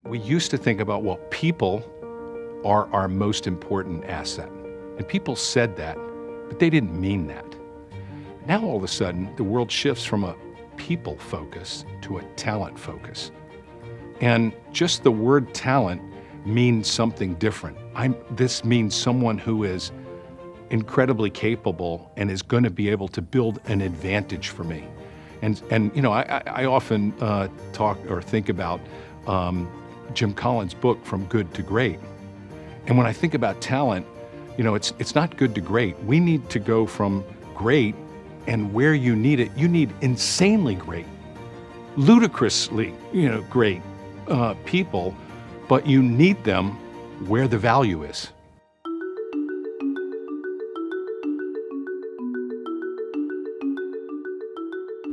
We used to think about, well, people are our most important asset. And people said that, but they didn't mean that. Now, all of a sudden, the world shifts from a people focus to a talent focus. And just the word talent means something different. This means someone who is incredibly capable and is going to be able to build an advantage for me. And you know, I often talk or think about Jim Collins' book, From Good to Great. And when I think about talent, you know, it's not good to great. We need to go from great, and where you need it, you need insanely great, ludicrously, great people, but you need them where the value is.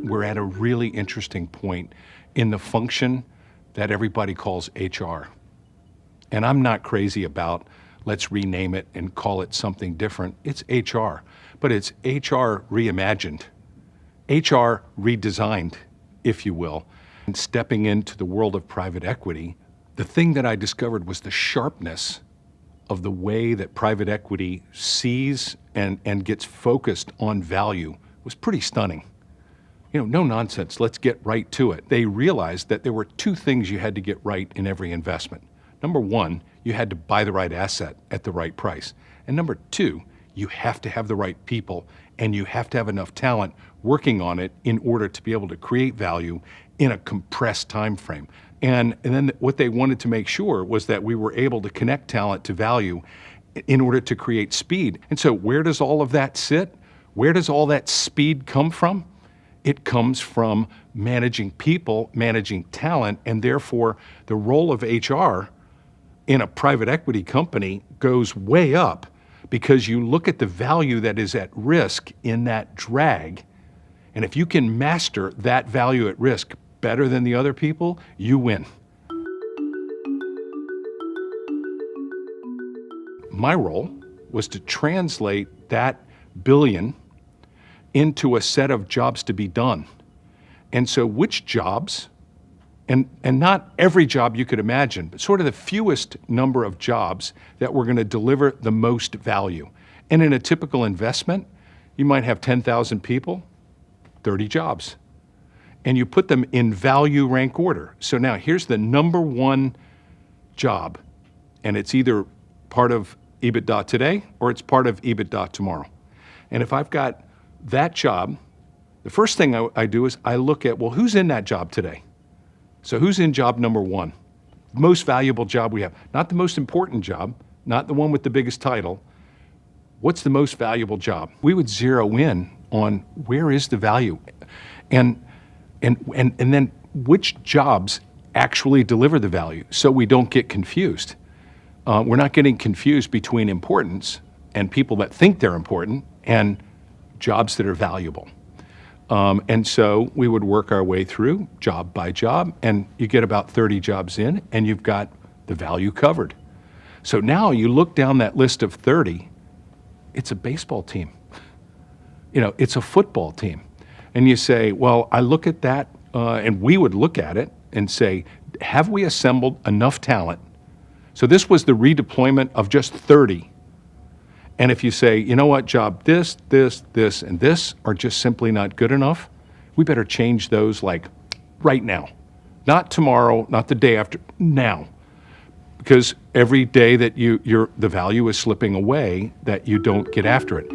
We're at a really interesting point in the function that everybody calls HR. And I'm not crazy about let's rename it and call it something different. It's HR, but it's HR reimagined, HR redesigned, if you will. And stepping into the world of private equity, the thing that I discovered was the sharpness of the way that private equity sees and gets focused on value was pretty stunning. No nonsense, let's get right to it. They realized that there were two things you had to get right in every investment. Number one, you had to buy the right asset at the right price. And number two, you have to have the right people and you have to have enough talent working on it in order to be able to create value in a compressed time frame. And then what they wanted to make sure was that we were able to connect talent to value in order to create speed. And so where does all of that sit? Where does all that speed come from? It comes from managing people, managing talent, and therefore the role of HR in a private equity company goes way up because you look at the value that is at risk in that drag, and if you can master that value at risk better than the other people, you win. My role was to translate that billion into a set of jobs to be done. And so which jobs, and not every job you could imagine, but sort of the fewest number of jobs that were going to deliver the most value. And in a typical investment, you might have 10,000 people, 30 jobs. And you put them in value rank order. So now here's the number one job, and it's either part of EBITDA today or it's part of EBITDA tomorrow. And if I've got that job, the first thing I do is I look at, well, who's in that job today? So who's in job number one? Most valuable job we have. Not the most important job, not the one with the biggest title. What's the most valuable job? We would zero in on where is the value and then which jobs actually deliver the value so we don't get confused. We're not getting confused between importance and people that think they're important and jobs that are valuable. And so we would work our way through job by job, and you get about 30 jobs in, and you've got the value covered. So now you look down that list of 30, it's a baseball team. It's a football team. And you say, well, I look at that, and we would look at it and say, have we assembled enough talent? So this was the redeployment of just 30. And if you say, you know what, job this, and this are just simply not good enough, we better change those like right now. Not tomorrow, not the day after, now. Because every day that the value is slipping away, that you don't get after it.